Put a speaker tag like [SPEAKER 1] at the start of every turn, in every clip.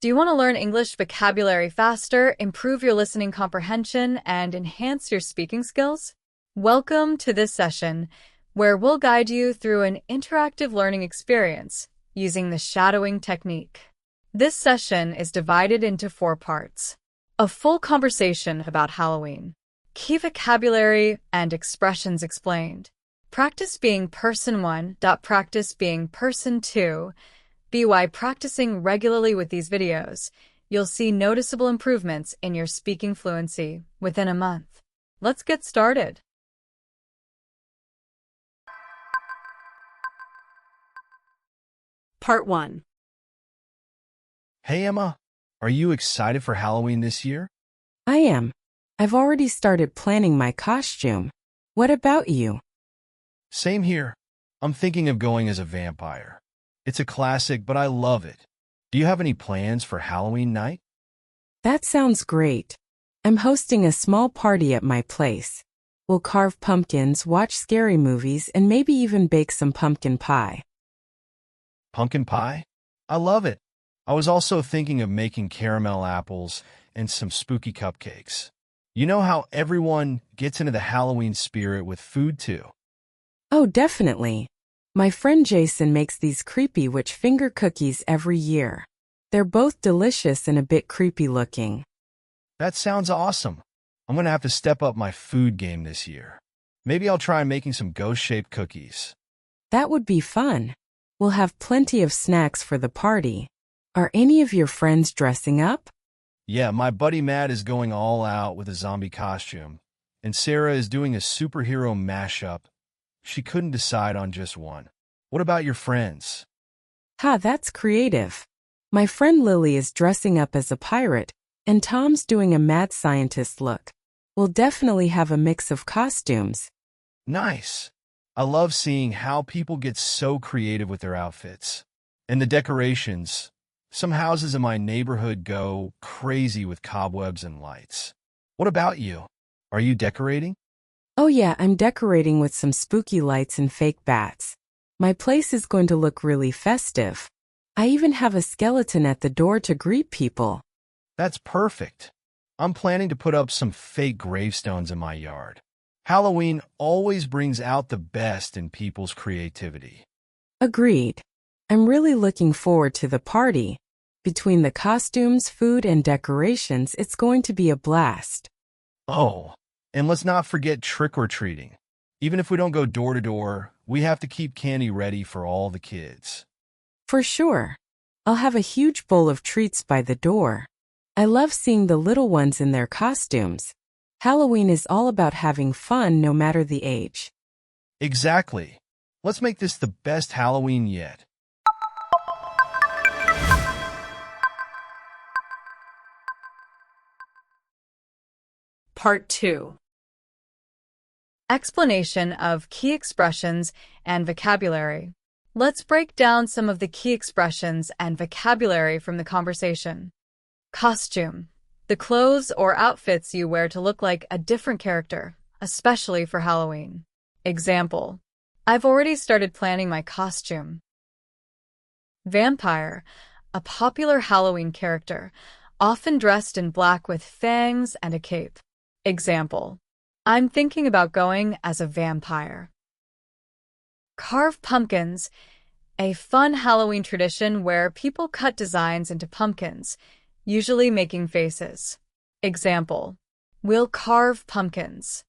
[SPEAKER 1] Do you want to learn English vocabulary faster, improve your listening comprehension, and enhance your speaking skills? Welcome to this session, where we'll guide you through an interactive learning experience using the shadowing technique. This session is divided into 4 parts. A full conversation about Halloween, key vocabulary and expressions explained, practice being person 1. Practice being person 2. By practicing regularly with these videos, you'll see noticeable improvements in your speaking fluency within a month. Let's get started.
[SPEAKER 2] Part 1.
[SPEAKER 3] Hey Emma, are you excited for Halloween this year?
[SPEAKER 2] I am. I've already started planning my costume. What about you?
[SPEAKER 3] Same here. I'm thinking of going as a vampire. It's a classic, but I love it. Do you have any plans for Halloween night?
[SPEAKER 2] That sounds great. I'm hosting a small party at my place. We'll carve pumpkins, watch scary movies, and maybe even bake some pumpkin pie.
[SPEAKER 3] Pumpkin pie? I love it. I was also thinking of making caramel apples and some spooky cupcakes. You know how everyone gets into the Halloween spirit with food too.
[SPEAKER 2] Oh, definitely. My friend Jason makes these creepy witch finger cookies every year. They're both delicious and a bit creepy looking.
[SPEAKER 3] That sounds awesome. I'm going to have to step up my food game this year. Maybe I'll try making some ghost-shaped cookies.
[SPEAKER 2] That would be fun. We'll have plenty of snacks for the party. Are any of your friends dressing up?
[SPEAKER 3] Yeah, my buddy Matt is going all out with a zombie costume, and Sarah is doing a superhero mashup. She couldn't decide on just one. What about your friends?
[SPEAKER 2] That's creative. My friend Lily is dressing up as a pirate, and Tom's doing a mad scientist look. We'll definitely have a mix of costumes.
[SPEAKER 3] Nice. I love seeing how people get so creative with their outfits. And the decorations. Some houses in my neighborhood go crazy with cobwebs and lights. What about you? Are you decorating?
[SPEAKER 2] Oh yeah, I'm decorating with some spooky lights and fake bats. My place is going to look really festive. I even have a skeleton at the door to greet people.
[SPEAKER 3] That's perfect. I'm planning to put up some fake gravestones in my yard. Halloween always brings out the best in people's creativity.
[SPEAKER 2] Agreed. I'm really looking forward to the party. Between the costumes, food, and decorations, it's going to be a blast.
[SPEAKER 3] Oh, and let's not forget trick-or-treating. Even if we don't go door to door, we have to keep candy ready for all the kids.
[SPEAKER 2] For sure. I'll have a huge bowl of treats by the door. I love seeing the little ones in their costumes. Halloween is all about having fun no matter the age.
[SPEAKER 3] Exactly. Let's make this the best Halloween yet.
[SPEAKER 1] Part 2. Explanation of key expressions and vocabulary. Let's break down some of the key expressions and vocabulary from the conversation. Costume. The clothes or outfits you wear to look like a different character, especially for Halloween. Example: I've already started planning my costume. Vampire. A popular Halloween character, often dressed in black with fangs and a cape. Example: I'm thinking about going as a vampire. Carve pumpkins. A fun Halloween tradition where people cut designs into pumpkins, usually making faces. Example: We'll carve pumpkins.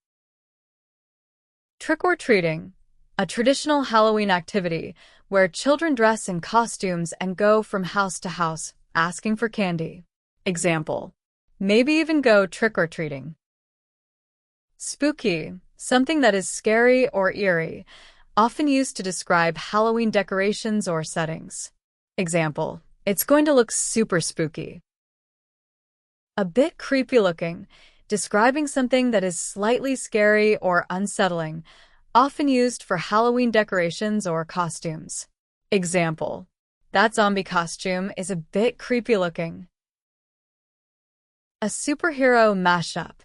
[SPEAKER 1] Trick-or-treating. A traditional Halloween activity where children dress in costumes and go from house to house, asking for candy. Example: Maybe even go trick-or-treating. Spooky, something that is scary or eerie, often used to describe Halloween decorations or settings. Example: It's going to look super spooky. A bit creepy looking, describing something that is slightly scary or unsettling, often used for Halloween decorations or costumes. Example: That zombie costume is a bit creepy looking. A superhero mashup.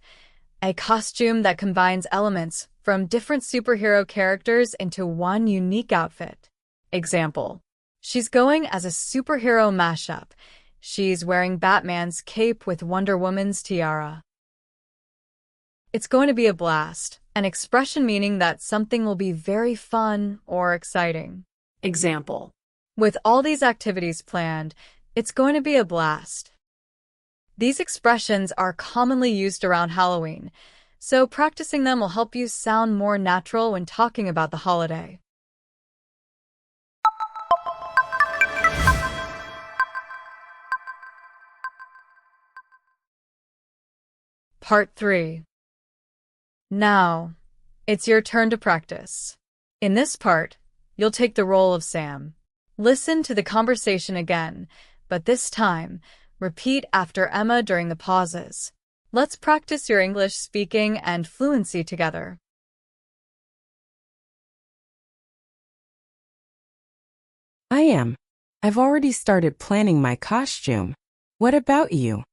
[SPEAKER 1] A costume that combines elements from different superhero characters into one unique outfit. Example: She's going as a superhero mashup, She's wearing Batman's cape with Wonder Woman's tiara. It's going to be a blast, an expression meaning that something will be very fun or exciting.
[SPEAKER 4] Example.
[SPEAKER 1] With all these activities planned, it's going to be a blast. These expressions are commonly used around Halloween, so practicing them will help you sound more natural when talking about the holiday. Part 3. Now, it's your turn to practice. In this part, you'll take the role of Sam. Listen to the conversation again, but this time, repeat after Emma during the pauses. Let's practice your English speaking and fluency together.
[SPEAKER 2] I am. I've already started planning my costume. What about you?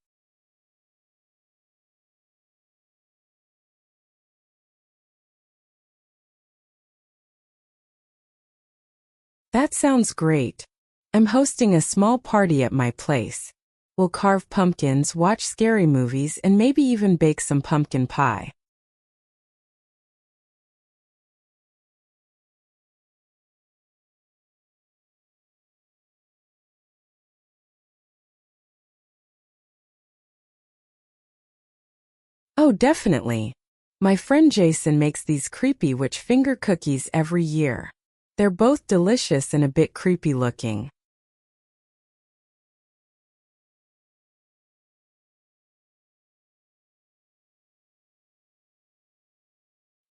[SPEAKER 2] That sounds great. I'm hosting a small party at my place. We'll carve pumpkins, watch scary movies, and maybe even bake some pumpkin pie. Oh, definitely. My friend Jason makes these creepy witch finger cookies every year. They're both delicious and a bit creepy looking.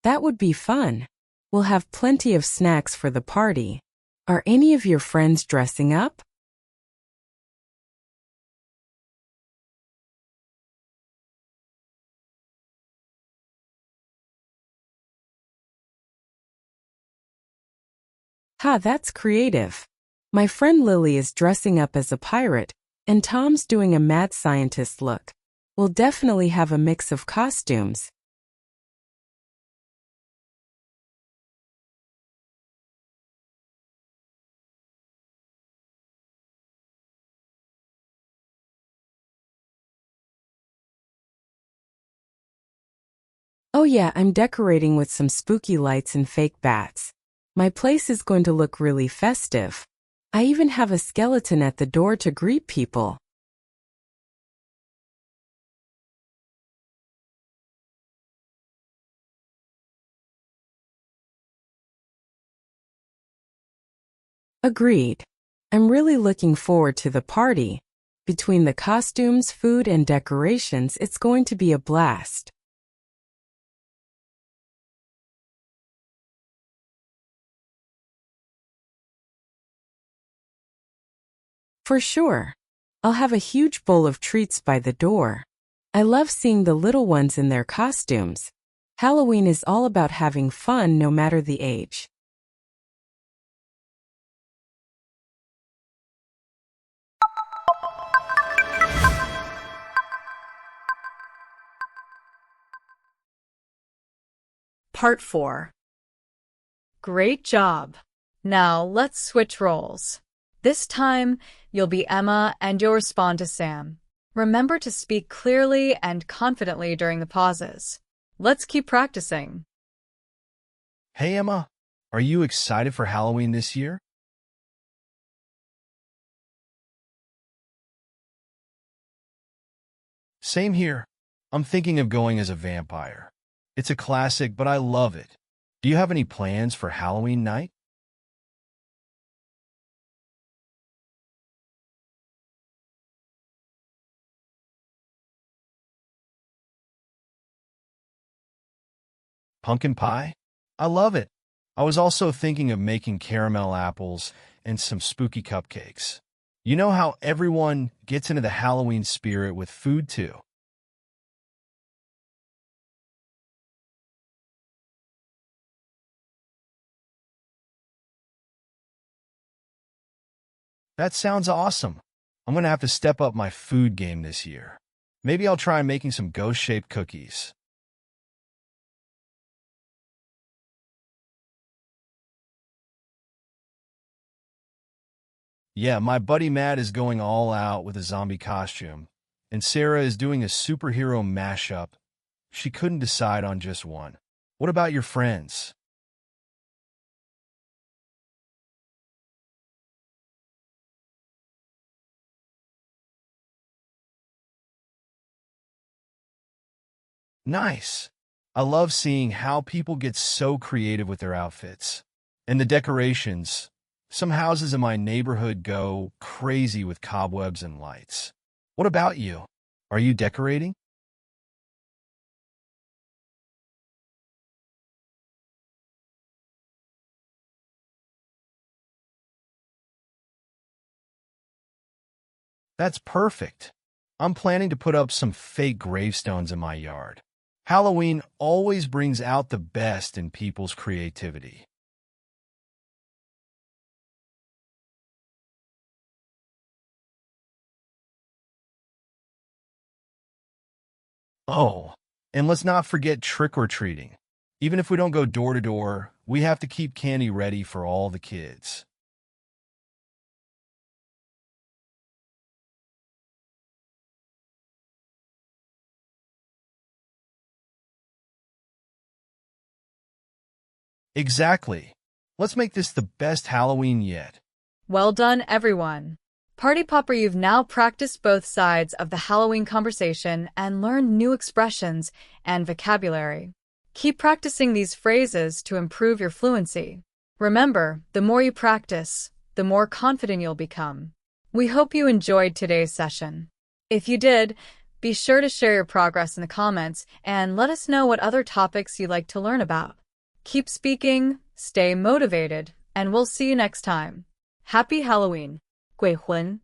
[SPEAKER 2] That would be fun. We'll have plenty of snacks for the party. Are any of your friends dressing up? Ha, that's creative. My friend Lily is dressing up as a pirate, and Tom's doing a mad scientist look. We'll definitely have a mix of costumes. Oh yeah, I'm decorating with some spooky lights and fake bats. My place is going to look really festive. I even have a skeleton at the door to greet people. Agreed. I'm really looking forward to the party. Between the costumes, food, and decorations, it's going to be a blast. For sure. I'll have a huge bowl of treats by the door. I love seeing the little ones in their costumes. Halloween is all about having fun no matter the age.
[SPEAKER 1] Part 4. Great job. Now let's switch roles. This time, you'll be Emma and you'll respond to Sam. Remember to speak clearly and confidently during the pauses. Let's keep practicing.
[SPEAKER 3] Hey, Emma, are you excited for Halloween this year? Same here. I'm thinking of going as a vampire. It's a classic, but I love it. Do you have any plans for Halloween night? Pumpkin pie? I love it. I was also thinking of making caramel apples and some spooky cupcakes. You know how everyone gets into the Halloween spirit with food too. That sounds awesome. I'm going to have to step up my food game this year. Maybe I'll try making some ghost-shaped cookies. Yeah, my buddy Matt is going all out with a zombie costume, and Sarah is doing a superhero mashup. She couldn't decide on just one. What about your friends? Nice. I love seeing how people get so creative with their outfits. And the decorations. Some houses in my neighborhood go crazy with cobwebs and lights. What about you? Are you decorating? That's perfect. I'm planning to put up some fake gravestones in my yard. Halloween always brings out the best in people's creativity. Oh, and let's not forget trick-or-treating. Even if we don't go door to door, we have to keep candy ready for all the kids. Exactly. Let's make this the best Halloween yet.
[SPEAKER 1] Well done, everyone. Party Popper, you've now practiced both sides of the Halloween conversation and learned new expressions and vocabulary. Keep practicing these phrases to improve your fluency. Remember, the more you practice, the more confident you'll become. We hope you enjoyed today's session. If you did, be sure to share your progress in the comments and let us know what other topics you'd like to learn about. Keep speaking, stay motivated, and we'll see you next time. Happy Halloween! 鬼魂